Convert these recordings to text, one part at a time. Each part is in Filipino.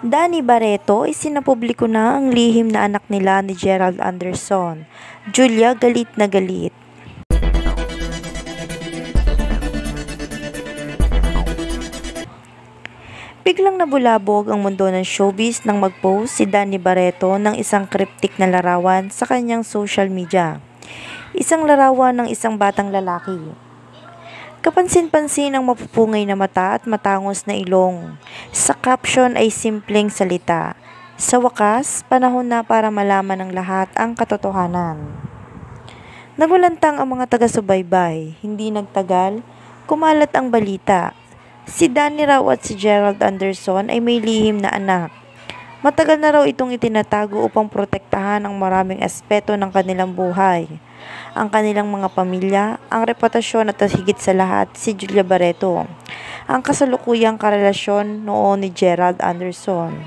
Danny Barreto, isinapubliko na ang lihim na anak nila ni Gerald Anderson. Julia galit na galit. Biglang nabulabog ang mundo ng showbiz nang mag-post si Danny Barreto ng isang cryptic na larawan sa kanyang social media. Isang larawan ng isang batang lalaki. Kapansin-pansin ang mapupungay na mata at matangos na ilong. Sa caption ay simpleng salita. Sa wakas, panahon na para malaman ng lahat ang katotohanan. Nagulantang ang mga taga-subaybay. Hindi nagtagal, kumalat ang balita. Si Danny raw at si Gerald Anderson ay may lihim na anak. Matagal na raw itong itinatago upang protektahan ang maraming aspeto ng kanilang buhay. Ang kanilang mga pamilya, ang reputasyon at higit sa lahat si Julia Barreto, ang kasalukuyang karelasyon noon ni Gerald Anderson.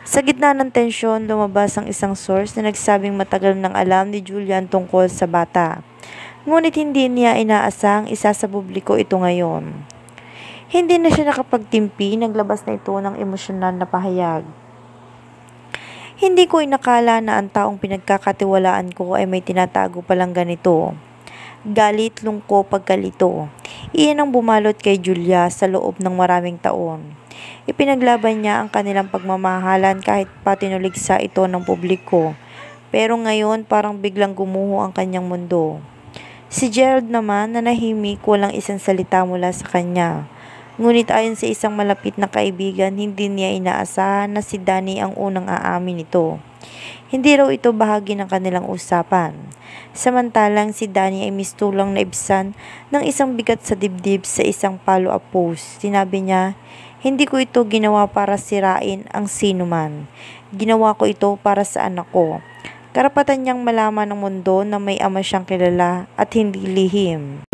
Sa gitna ng tensyon, lumabas ang isang source na nagsabing matagal nang alam ni Julian tungkol sa bata. Ngunit hindi niya inaasang isasapubliko ito ngayon. Hindi na siya nakapagtimpi, naglabas na ito ng emosyonal na pahayag. Hindi ko inakala na ang taong pinagkakatiwalaan ko ay may tinatago palang ganito. Galit, lungko, pagkalito. Iyan ang bumalot kay Julia sa loob ng maraming taon. Ipinaglaban niya ang kanilang pagmamahalan kahit pa tinuligsa ito ng publiko. Pero ngayon parang biglang gumuho ang kanyang mundo. Si Gerald naman nanahimik, walang isang salita mula sa kanya. Ngunit ayon sa isang malapit na kaibigan, hindi niya inaasahan na si Danny ang unang aamin nito. Hindi raw ito bahagi ng kanilang usapan. Samantalang si Danny ay mistulang naibsan ng isang bigat sa dibdib sa isang follow-up post. Sinabi niya, hindi ko ito ginawa para sirain ang sinuman. Ginawa ko ito para sa anak ko. Karapatan niyang malaman ng mundo na may ama siyang kilala at hindi lihim.